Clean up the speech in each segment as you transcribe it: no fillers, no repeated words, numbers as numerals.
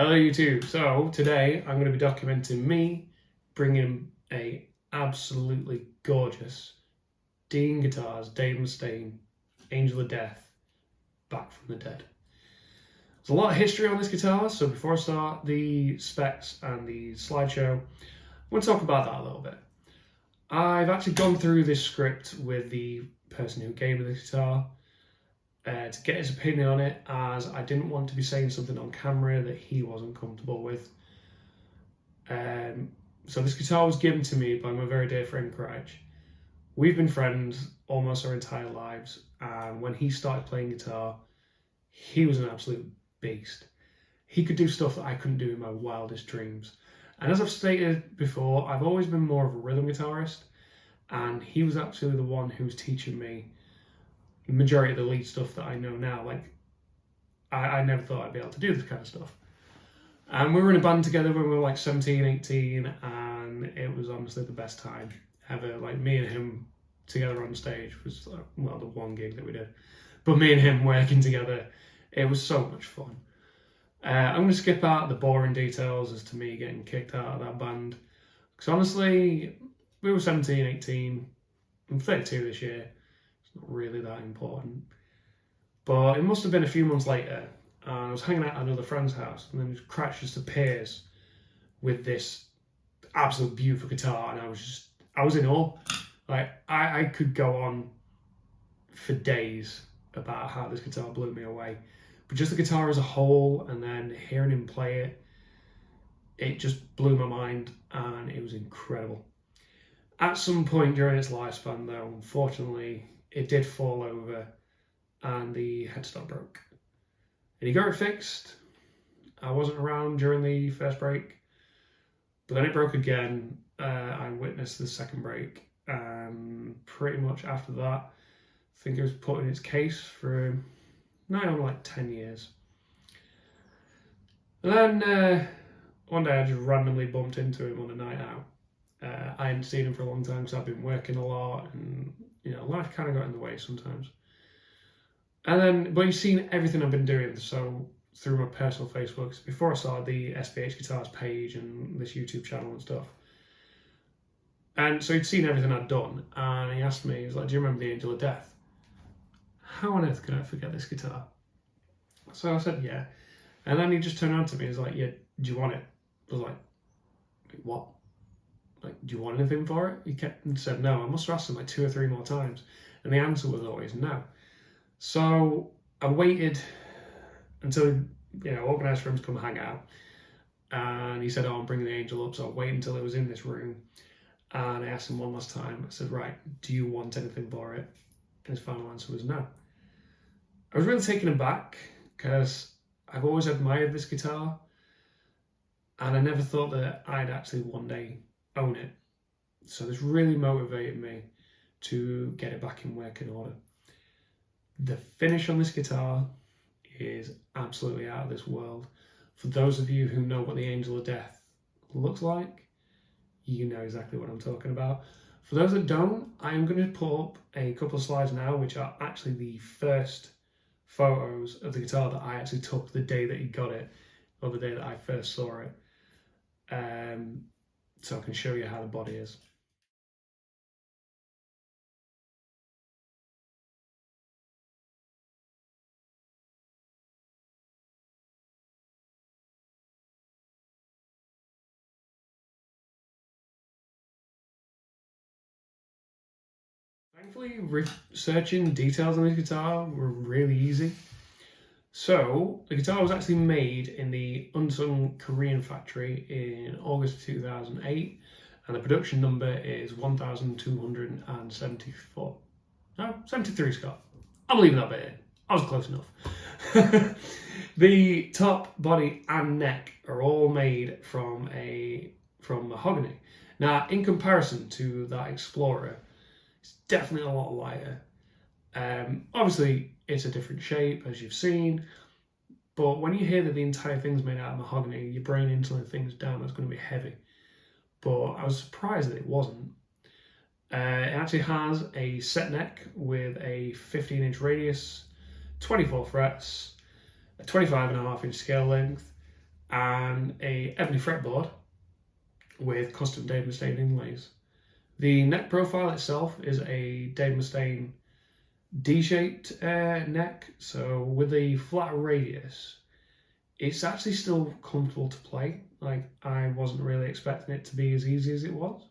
Hello YouTube. So today I'm going to be documenting me bringing a absolutely gorgeous Dean Guitars Dave Mustaine Angel of Death back from the dead. There's a lot of history on this guitar, so before I start the specs and the slideshow, I want to talk about that a little bit. I've actually gone through this script with the person who gave me the guitar to get his opinion on it, as I didn't want to be saying something on camera that he wasn't comfortable with. So this guitar was given to me by my very dear friend Craig. We've been friends almost our entire lives, and when he started playing guitar, he was an absolute beast. He could do stuff that I couldn't do in my wildest dreams. And as I've stated before, I've always been more of a rhythm guitarist, and he was actually the one who was teaching me the majority of the lead stuff that I know now. Like, I never thought I'd be able to do this kind of stuff. And we were in a band together when we were like 17, 18, and it was honestly the best time ever. Like, me and him together on stage was, well, the one gig that we did. But me and him working together, it was so much fun. I'm going to skip out the boring details as to me getting kicked out of that band. Because honestly, we were 17, 18, I'm 32 this year. It's not really that important. But it must have been a few months later, and I was hanging out at another friend's house, and then Crash just appears with this absolute beautiful guitar, and I was in awe. Like, I could go on for days about how this guitar blew me away. But just the guitar as a whole, and then hearing him play it just blew my mind, and it was incredible. At some point during its lifespan, though, unfortunately, it did fall over, and the headstock broke. And he got it fixed. I wasn't around during the first break, but then it broke again. I witnessed the second break, and pretty much after that, I think it was put in its case for now like 10 years. And then one day I just randomly bumped into him on a night out. I hadn't seen him for a long time because I've been working a lot, and life kind of got in the way sometimes. And then, but he's seen everything I've been doing, so through my personal Facebook, before I started the SBH Guitars page and this YouTube channel and stuff. And so he'd seen everything I'd done, and he asked me, he was like, "Do you remember the Angel of Death? How on earth could I forget this guitar?" So I said, "Yeah." And then he just turned around to me and was like, "Yeah, do you want it?" I was like, "What? Like, do you want anything for it?" He kept and said no. I must have asked him like 2 or 3 more times, and the answer was always no. So I waited until organised for him to come hang out, and he said, "Oh, I'm bringing the Angel up." So I waited until it was in this room, and I asked him one last time. I said, "Right, do you want anything for it?" And his final answer was no. I was really taken aback because I've always admired this guitar, and I never thought that I'd actually one day own it. So this really motivated me to get it back in working order. The finish on this guitar is absolutely out of this world. For those of you who know what the Angel of Death looks like, you know exactly what I'm talking about. For those that don't, I am going to put up a couple of slides now, which are actually the first photos of the guitar that I actually took the day that he got it, or the day that I first saw it. So I can show you how the body is. Thankfully, researching details on this guitar were really easy. So, the guitar was actually made in the Unsung Korean factory in August 2008, and the production number is 1,274. No, 73, Scott. I'm leaving that bit in. I was close enough. The top, body, and neck are all made from mahogany. Now, in comparison to that Explorer, it's definitely a lot lighter. Obviously, it's a different shape, as you've seen, but when you hear that the entire thing's made out of mahogany, your brain instantly thinks, damn, that's going to be heavy. But I was surprised that it wasn't. It actually has a set neck with a 15-inch radius, 24 frets, a 25.5-inch scale length, and a ebony fretboard with custom Dave Mustaine inlays. The neck profile itself is a Dave Mustaine D-shaped neck, so with a flat radius, it's actually still comfortable to play. Like, I wasn't really expecting it to be as easy as it was.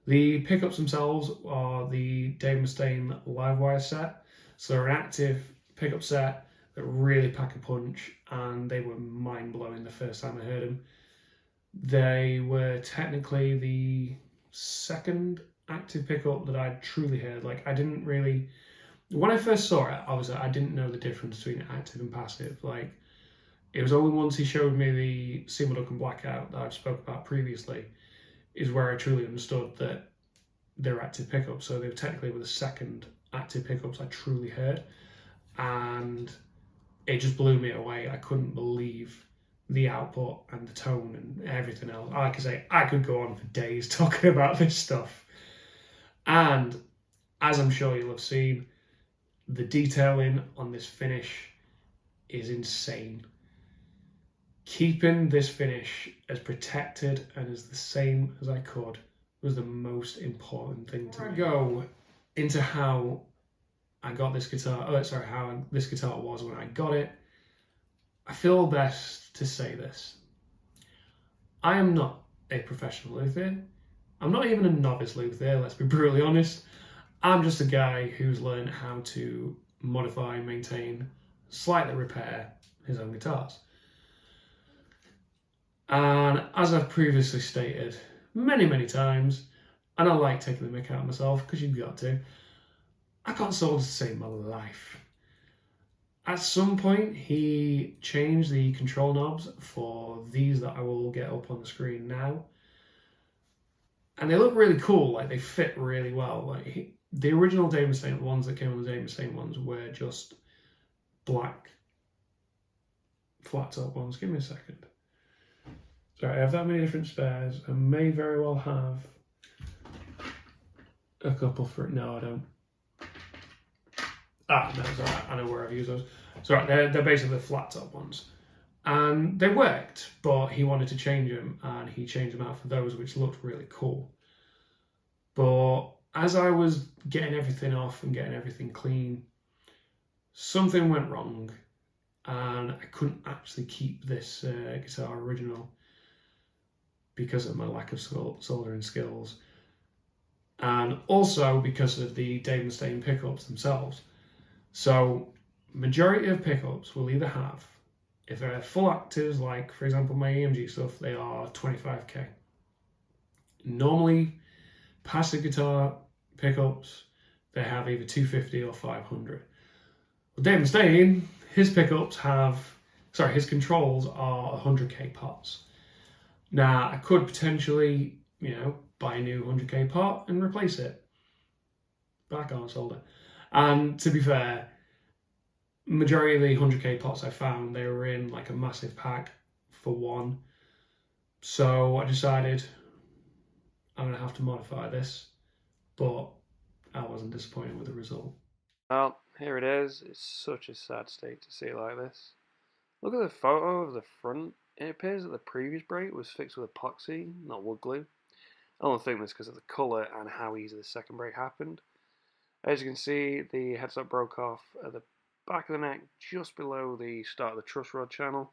The pickups themselves are the Dave Mustaine Livewire set, so they're an active pickup set that really pack a punch, and they were mind-blowing the first time I heard them. They were technically the second active pickup that I'd truly heard. Like, I didn't really, when I first saw it, I didn't know the difference between active and passive. Like, it was only once he showed me the Seymour Duncan Blackout that I've spoke about previously, is where I truly understood that they're active pickups. So they were technically the second active pickups I truly heard, and it just blew me away. I couldn't believe the output and the tone and everything else. Like I say, I could go on for days talking about this stuff. And as I'm sure you'll have seen, the detailing on this finish is insane. Keeping this finish as protected and as the same as I could was the most important thing to me. Before I go into how I got this guitar, how this guitar was when I got it, I feel best to say this. I am not a professional luthier. I'm not even a novice luthier, let's be brutally honest. I'm just a guy who's learned how to modify, maintain, slightly repair his own guitars. And as I've previously stated many times, and I like taking the mick out of myself because you've got to, I can't solder to save my life. At some point, he changed the control knobs for these that I will get up on the screen now. And they look really cool, like they fit really well. Like the original Dave Mustaine ones that came on the Dave Mustaine ones were just black flat top ones. Give me a second. Sorry, I have that many different spares. I may very well have a couple for it. No, I don't. No, it's alright. I know where I've used those. Sorry, they're basically the flat top ones. And they worked, but he wanted to change them, and he changed them out for those, which looked really cool. But as I was getting everything off and getting everything clean, something went wrong, and I couldn't actually keep this guitar original because of my lack of soldering skills, and also because of the Dave Mustaine pickups themselves. So, majority of pickups will either have, if they're full actives, like for example my EMG stuff, they are 25k. Normally, passive guitar pickups, they have either 250 or 500. Well, Dave Mustaine, his controls are 100k pots. Now, I could potentially, buy a new 100k pot and replace it, but I can't solder. And to be fair, majority of the 100k pots I found, they were in like a massive pack for one. So I decided I'm going to have to modify this, but I wasn't disappointed with the result. Well, here it is. It's such a sad state to see it like this. Look at the photo of the front. It appears that the previous brake was fixed with epoxy, not wood glue. I don't think this because of the colour and how easy the second brake happened. As you can see, the headstock broke off at the back of the neck just below the start of the truss rod channel.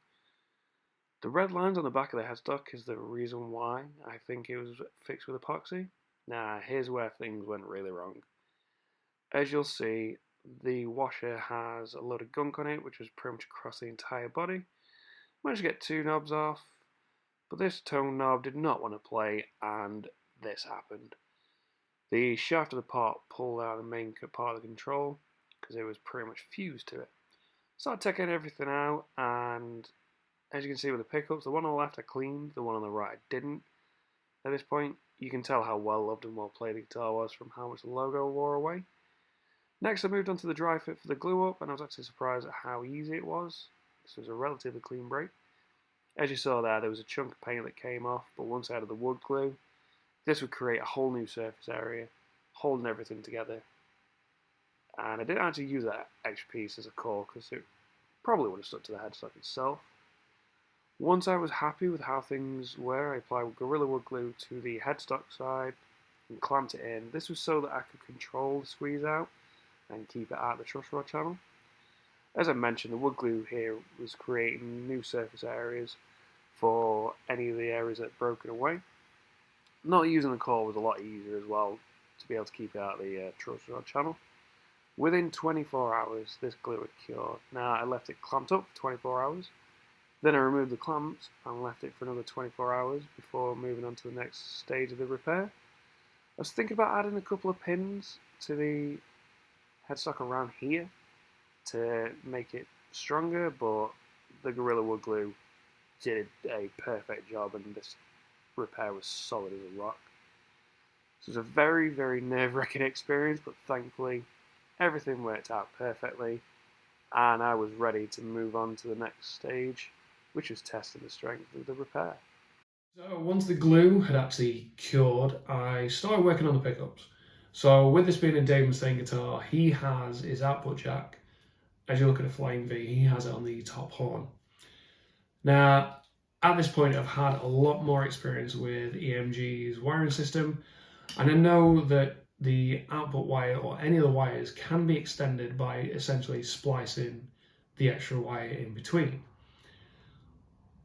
The red lines on the back of the headstock is the reason why I think it was fixed with epoxy. Now, here's where things went really wrong. As you'll see, the washer has a load of gunk on it, which was pretty much across the entire body. Managed to get two knobs off, but this tone knob did not want to play, and this happened. The shaft of the pot pulled out the main part of the control because it was pretty much fused to it. Started taking everything out, and as you can see with the pickups, the one on the left I cleaned, the one on the right I didn't. At this point, you can tell how well loved and well played the guitar was from how much the logo wore away. Next, I moved on to the dry fit for the glue up, and I was actually surprised at how easy it was. This was a relatively clean break. As you saw there was a chunk of paint that came off, but once I added the wood glue, this would create a whole new surface area, holding everything together. And I didn't actually use that extra piece as a core, because it probably would have stuck to the headstock itself. Once I was happy with how things were, I applied Gorilla Wood glue to the headstock side and clamped it in. This was so that I could control the squeeze out and keep it out of the truss rod channel. As I mentioned, the wood glue here was creating new surface areas for any of the areas that had broken away. Not using the core was a lot easier as well to be able to keep it out of the truss rod channel. Within 24 hours, this glue had cured. Now, I left it clamped up for 24 hours. Then I removed the clamps and left it for another 24 hours before moving on to the next stage of the repair. I was thinking about adding a couple of pins to the headstock around here to make it stronger, but the Gorilla Wood glue did a perfect job and this repair was solid as a rock. So it was a very, very nerve-wracking experience, but thankfully everything worked out perfectly and I was ready to move on to the next stage, which was testing the strength of the repair. So once the glue had actually cured, I started working on the pickups. So with this being a Dave Mustaine guitar, he has his output jack. As you look at a Flying V, he has it on the top horn. Now, at this point, I've had a lot more experience with EMG's wiring system, and I know that the output wire or any of the wires can be extended by essentially splicing the extra wire in between.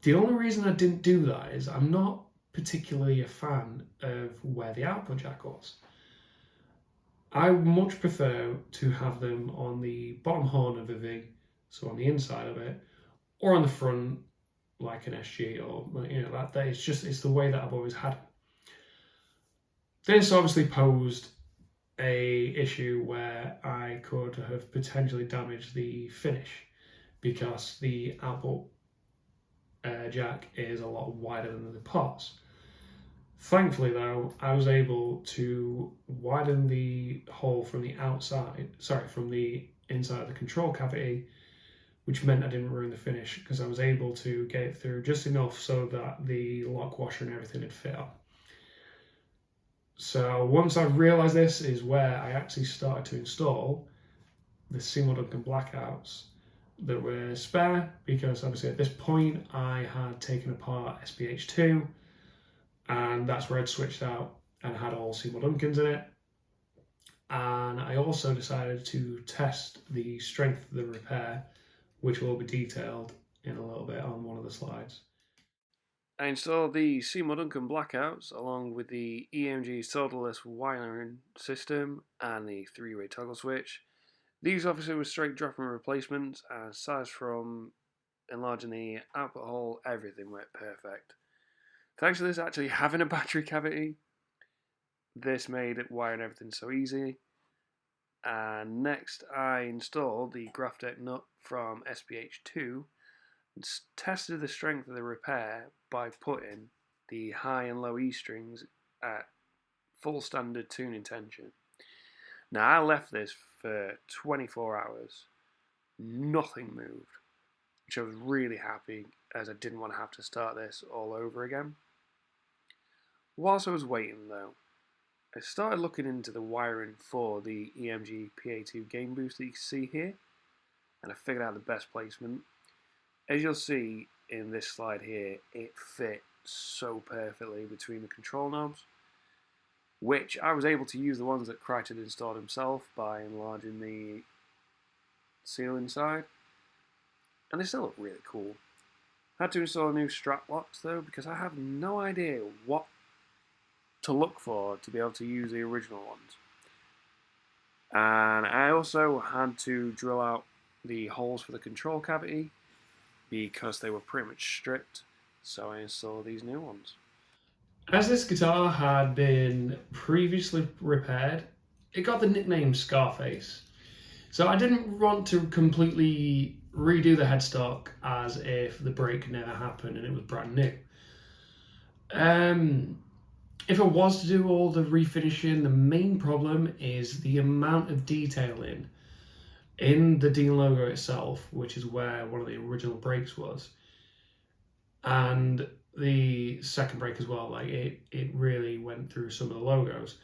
The only reason I didn't do that is I'm not particularly a fan of where the output jack was. I much prefer to have them on the bottom horn of a V, so on the inside of it, or on the front, like an SG, or that it's the way that I've always had it. This obviously posed a issue where I could have potentially damaged the finish because the output jack is a lot wider than the pots. Thankfully though, I was able to widen the hole from the inside of the control cavity, which meant I didn't ruin the finish because I was able to get it through just enough so that the lock washer and everything had fit up. So once I realised this is where I actually started to install the Seymour Duncan Blackouts that were spare, because obviously at this point I had taken apart SPH2 and that's where I'd switched out and had all Seymour Duncans in it. And I also decided to test the strength of the repair, which will be detailed in a little bit on one of the slides. I installed the Seymour Duncan Blackouts along with the EMG solderless wiring system and the 3-way toggle switch. These obviously were straight drop-in replacements, and aside from enlarging the output hole, everything worked perfect. Thanks to this actually having a battery cavity, this made it wiring everything so easy. And next I installed the Graphtec nut from SPH2 and tested the strength of the repair by putting the high and low E strings at full standard tuning tension. Now I left this for 24 hours, nothing moved, which I was really happy as I didn't want to have to start this all over again. Whilst I was waiting though, I started looking into the wiring for the EMG PA2 gain boost that you can see here, and I figured out the best placement. As you'll see in this slide here, it fit so perfectly between the control knobs, which I was able to use the ones that Crichton had installed himself by enlarging the seal inside, and they still look really cool. I had to install new strap locks though, because I have no idea what to look for to be able to use the original ones. And I also had to drill out the holes for the control cavity because they were pretty much stripped, so I installed these new ones. As this guitar had been previously repaired, it got the nickname Scarface. So I didn't want to completely redo the headstock as if the break never happened and it was brand new. If I was to do all the refinishing, the main problem is the amount of detailing in the Dean logo itself, which is where one of the original brakes was, and the second brake as well. Like it really went through some of the logos,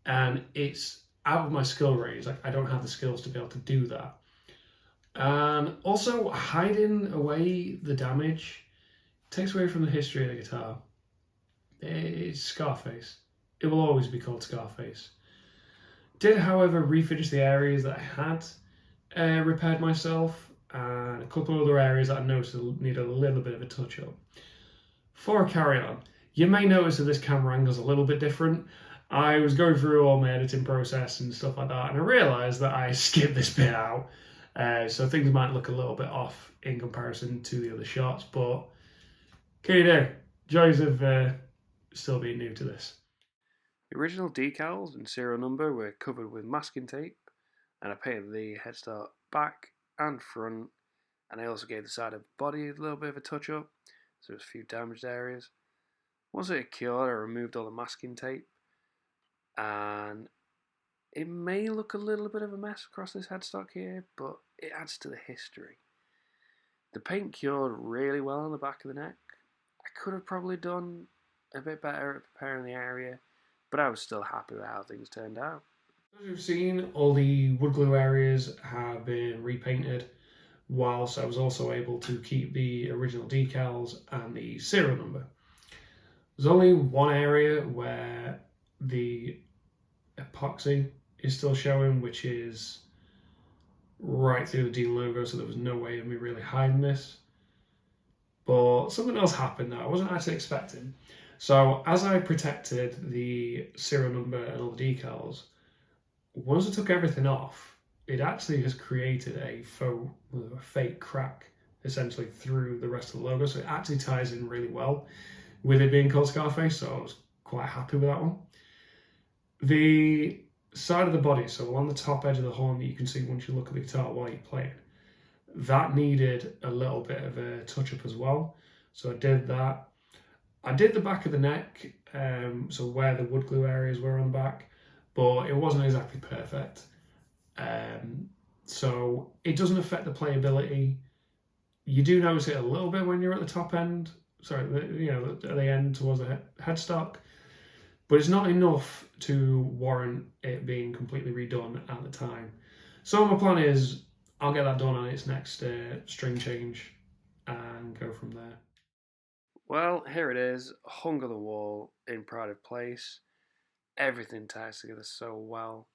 and it's out of my skill range. Like I don't have the skills to be able to do that. And also hiding away the damage takes away from the history of the guitar. It's Scarface. It will always be called Scarface. Did, however, refinish the areas that I had repaired myself, and a couple of other areas that I noticed need a little bit of a touch up. Before I carry on, you may notice that this camera angle is a little bit different. I was going through all my editing process and stuff like that, and I realised that I skipped this bit out, so things might look a little bit off in comparison to the other shots, but can you do? Joys of still being new to this. The original decals and serial number were covered with masking tape, and I painted the headstart back and front, and I also gave the side of the body a little bit of a touch up, so there's a few damaged areas. Once it had cured, I removed all the masking tape, and it may look a little bit of a mess across this headstock here, but it adds to the history. The paint cured really well on the back of the neck. I could have probably done a bit better at preparing the area, but I was still happy with how things turned out. As you've seen, all the wood glue areas have been repainted, whilst I was also able to keep the original decals and the serial number. There's only one area where the epoxy is still showing, which is right through the Dean logo, so there was no way of me really hiding this. But something else happened that I wasn't actually expecting. So as I protected the serial number and all the decals, once I took everything off, it actually has created a fake crack essentially through the rest of the logo. So it actually ties in really well with it being called Scarface, so I was quite happy with that one. The side of the body, so along the top edge of the horn that you can see once you look at the guitar while you're playing, that needed a little bit of a touch up as well. So I did that. I did the back of the neck, so where the wood glue areas were on the back, but it wasn't exactly perfect. So it doesn't affect the playability. You do notice it a little bit when you're at the top end, at the end towards the headstock, but it's not enough to warrant it being completely redone at the time. So my plan is I'll get that done on its next string change and go from there. Well, here it is, hung on the wall in pride of place. Everything ties together so well.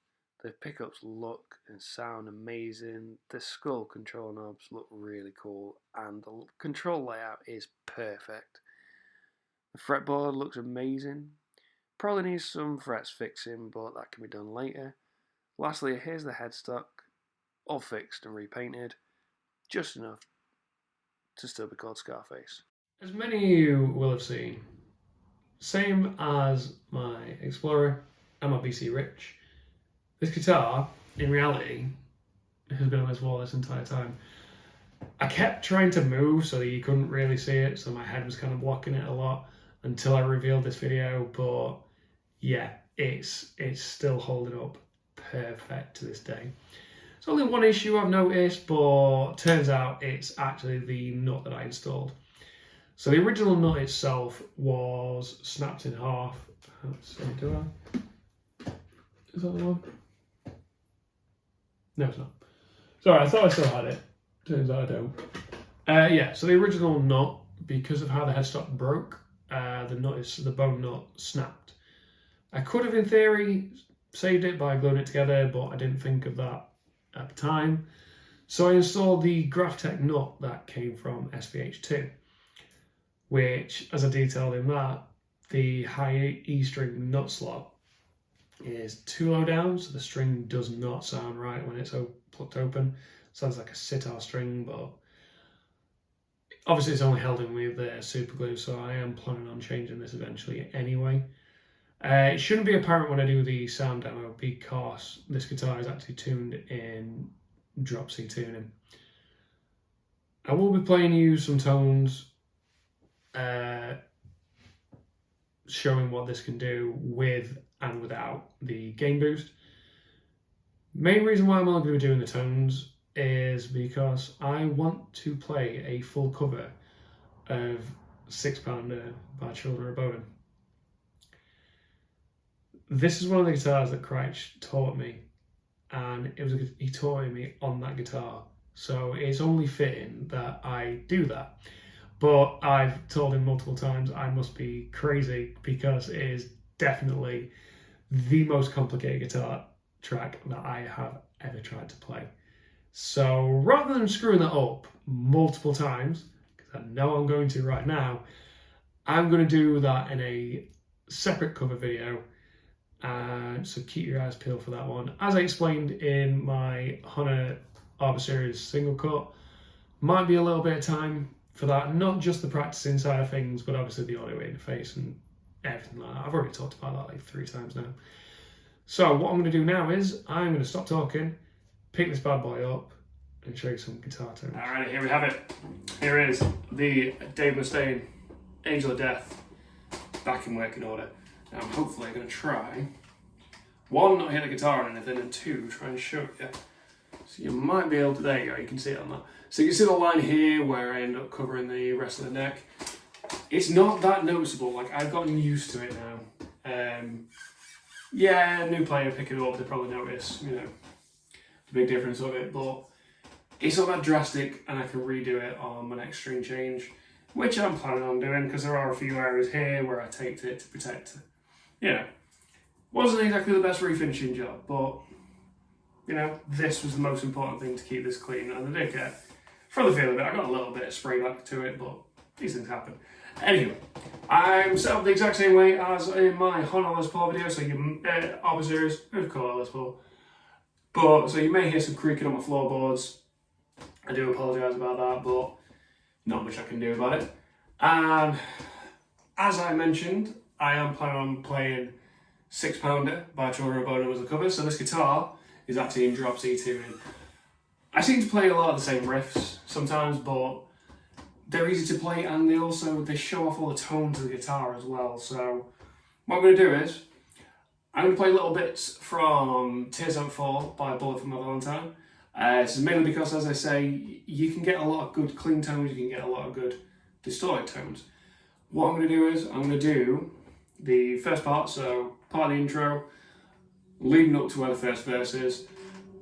The pickups look and sound amazing. The skull control knobs look really cool, and the control layout is perfect. The fretboard looks amazing. Probably needs some frets fixing, but that can be done later. Lastly, here's the headstock, all fixed and repainted, just enough to still be called Scarface. As many of you will have seen, same as my Explorer and my BC Rich, this guitar, in reality, has been on this wall this entire time. I kept trying to move so that you couldn't really see it, so my head was kind of blocking it a lot until I revealed this video, but yeah, it's still holding up perfect to this day. It's only one issue I've noticed, but turns out it's actually the nut that I installed. So the original nut itself was snapped in half. Let's see, is that the one? No, it's not. Sorry, I thought I still had it. Turns out I don't. Yeah, so the original nut, because of how the headstock broke, the bone nut snapped. I could have, in theory, saved it by gluing it together, but I didn't think of that at the time. So I installed the Graphtec nut that came from SVH2, which, as I detailed in that, the high E string nut slot is too low down, so the string does not sound right when it's plucked open. Sounds like a sitar string, but obviously it's only held in with super glue, so I am planning on changing this eventually anyway. It shouldn't be apparent when I do the sound demo because this guitar is actually tuned in drop C tuning. I will be playing you some tones showing what this can do with and without the gain boost. Main reason why I'm only going to be doing the tones is because I want to play a full cover of 6 Pounder by Children of Bodom. This is one of the guitars that Crouch taught me, and he taught me on that guitar, so it's only fitting that I do that. But I've told him multiple times I must be crazy because it is definitely the most complicated guitar track that I have ever tried to play. So rather than screwing that up multiple times, because I know I'm going to right now, I'm going to do that in a separate cover video. So keep your eyes peeled for that one. As I explained in my Honor Arbor Series single cut, might be a little bit of time for that, not just the practicing side of things, but obviously the audio interface and everything like that. I've already talked about that like 3 times now. So what I'm going to do now is I'm going to stop talking, pick this bad boy up, and show you some guitar tones. Alright, here we have it. Here is the Dave Mustaine Angel of Death back in working order. Now I'm hopefully going to try, 1, not hit the guitar or anything, and 2, try and show you. So you might be able to, there you go, you can see it on that. So you can see the line here where I end up covering the rest of the neck. It's not that noticeable, like I've gotten used to it now. Yeah, new player pick it up, they probably notice, you know, the big difference of it, but it's not that drastic and I can redo it on my next string change, which I'm planning on doing because there are a few areas here where I taped it to protect it. You know, wasn't exactly the best refinishing job, but you know, this was the most important thing to keep this clean, and I did get, for the feel of it, I got a little bit of spray back to it, but these things happen. Anyway, I'm set up the exact same way as in my Honor Les Paul video, so you Arbor Series, of course Les Paul. But so you may hear some creaking on my floorboards. I do apologise about that, but not much I can do about it. And as I mentioned, I am planning on playing 6 Pounder by Children of Bodom as a cover, so this guitar is actually in drop C tuning. I seem to play a lot of the same riffs sometimes, but they're easy to play and they show off all the tones of the guitar as well. So what I'm going to do is I'm going to play little bits from Tears Don't Fall by Bullet for My Valentine. This is mainly because, as I say, you can get a lot of good clean tones, you can get a lot of good distorted tones. What I'm going to do is I'm going to do the first part, so part of the intro, leading up to where the first verse is.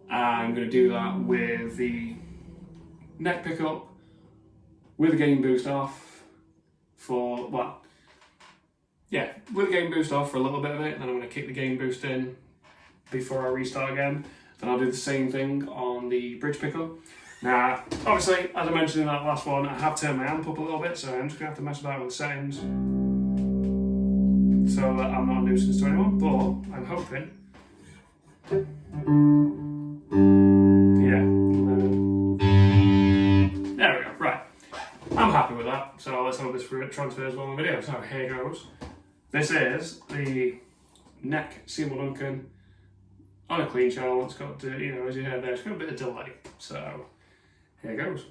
I'm going to do that with the neck pickup, with the gain boost off for, well, yeah, with the gain boost off for a little bit of it, then I'm going to kick the gain boost in before I restart again. Then I'll do the same thing on the bridge pickup. Now, obviously, as I mentioned in that last one, I have turned my amp up a little bit, so I'm just going to have to mess about with the settings so that I'm not a nuisance to anyone, but I'm hoping. Yeah. There we go, right. I'm happy with that, so let's hope this transfers well on the video. So here goes. This is the neck Seymour Duncan on a clean channel. It's got, you know, as you heard there, it's got a bit of delay. So here goes.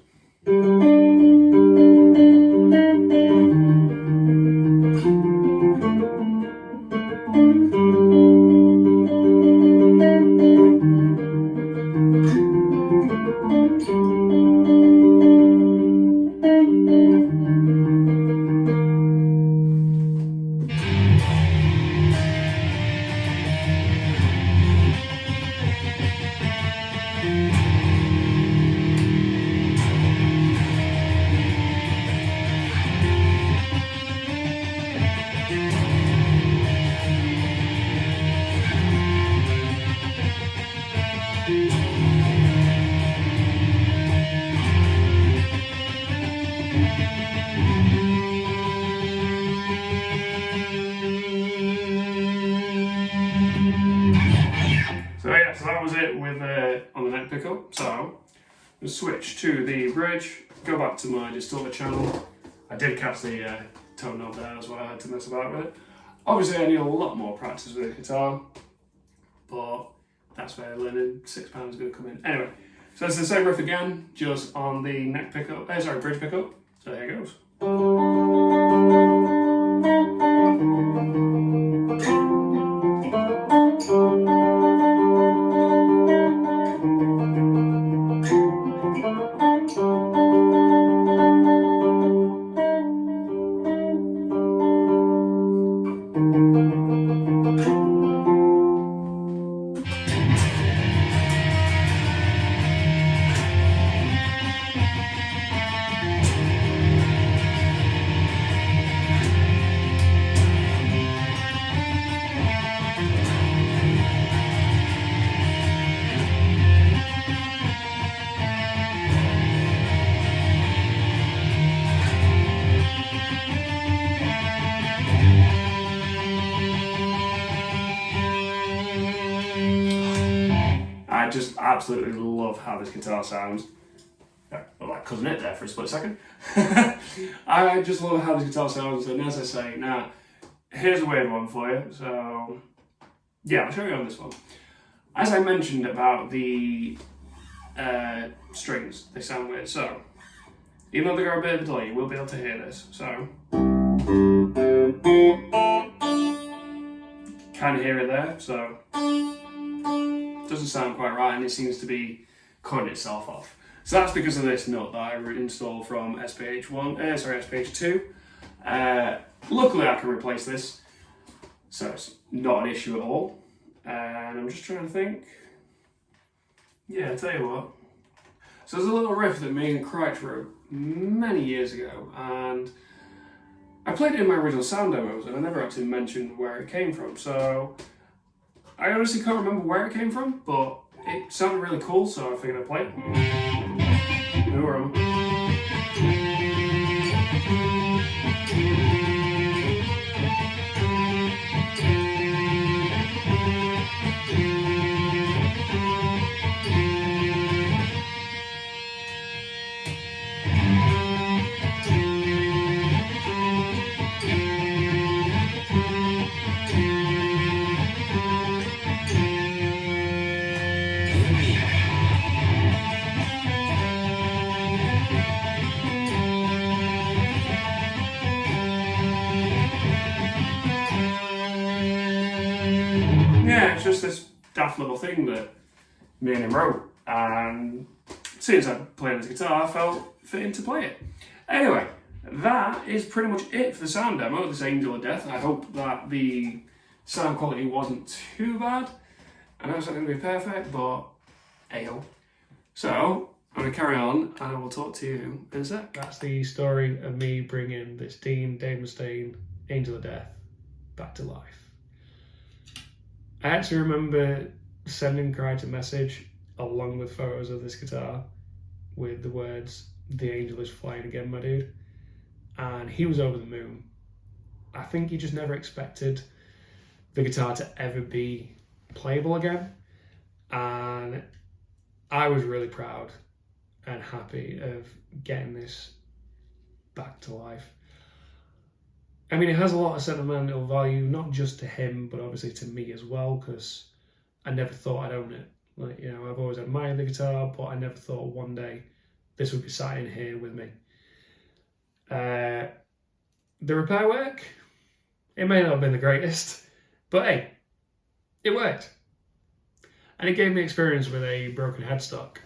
So that was it with on the neck pickup. So we'll switch to the bridge, go back to my distorted channel. I did catch the tone knob there as well, I had to mess about with it. Obviously I need a lot more practice with the guitar, but that's where learning 6 pounds is going to come in. Anyway, so it's the same riff again, just on the neck pickup, bridge pickup. So here it goes. I just absolutely love how this guitar sounds. Like cousin it there for a split second. I just love how this guitar sounds, and as I say, now here's a weird one for you. So yeah, I'll show you on this one. As I mentioned about the strings, they sound weird. So even though they got a bit of a delay, you will be able to hear this. So kind of hear it there. So doesn't sound quite right, and it seems to be cutting itself off. So that's because of this nut that I installed from SPH2. Luckily I can replace this, so it's not an issue at all. And I'm just trying to think. Yeah, I'll tell you what. So there's a little riff that me and Crouch wrote many years ago, and I played it in my original sound demos, and I never actually mentioned where it came from. So I honestly can't remember where it came from, but it sounded really cool, so I figured I'd play it. No worries. Yeah, it's just this daft little thing that me and him wrote, and as soon as I played this guitar, I felt fitting to play it. Anyway, that is pretty much it for the sound demo of this Angel of Death. I hope that the sound quality wasn't too bad. I know it's not going to be perfect, but hey-ho. So, I'm going to carry on, and I will talk to you in a sec. That's the story of me bringing this Dave Mustaine Angel of Death back to life. I actually remember sending Crouch a message along with photos of this guitar with the words, "The angel is flying again, my dude." And he was over the moon. I think he just never expected the guitar to ever be playable again. And I was really proud and happy of getting this back to life. I mean, it has a lot of sentimental value, not just to him, but obviously to me as well, because I never thought I'd own it. Like, you know, I've always admired the guitar, but I never thought one day this would be sat in here with me. The repair work, it may not have been the greatest, but hey, it worked. And it gave me experience with a broken headstock.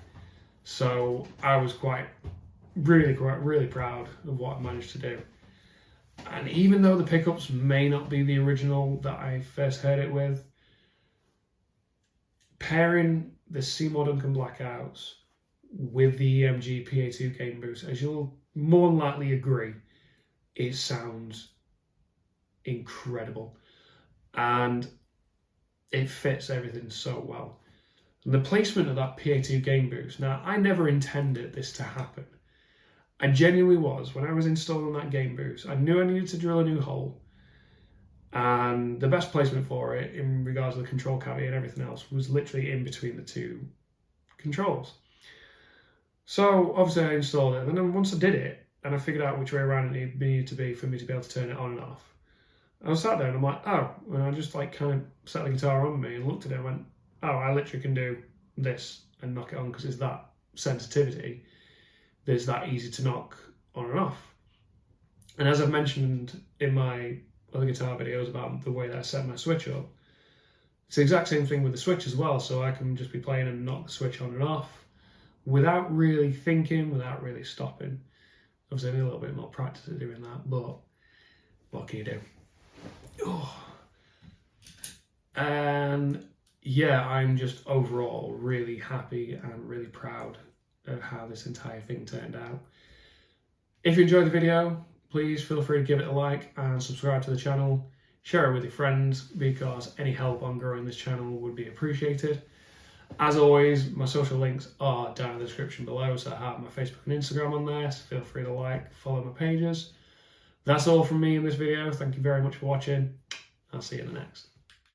So I was really proud of what I managed to do. And even though the pickups may not be the original that I first heard it with, pairing the Seymour Duncan Blackouts with the EMG PA2 gain boost, as you'll more than likely agree, it sounds incredible. And it fits everything so well. And the placement of that PA2 gain boost, now I never intended this to happen. I genuinely was. When I was installing that gain boost, I knew I needed to drill a new hole. And the best placement for it, in regards to the control cavity and everything else, was literally in between the two controls. So obviously I installed it, and then once I did it, and I figured out which way around it needed to be for me to be able to turn it on and off, I was sat there and I'm like, oh, and I just like kind of set the guitar on me and looked at it and went, oh, I literally can do this and knock it on because it's that sensitivity. There's that easy to knock on and off. And as I've mentioned in my other guitar videos about the way that I set my switch up, it's the exact same thing with the switch as well. So I can just be playing and knock the switch on and off without really thinking, without really stopping. Obviously I need a little bit more practice at doing that, but what can you do? Oh. And yeah, I'm just overall really happy and really proud of how this entire thing turned out. If you enjoyed the video, please feel free to give it a like and subscribe to the channel. Share it with your friends, because any help on growing this channel would be appreciated. As always, my social links are down in the description below, so I have my Facebook and Instagram on there, so feel free to like, follow my pages. That's all from me in this video. Thank you very much for watching. I'll see you in the next.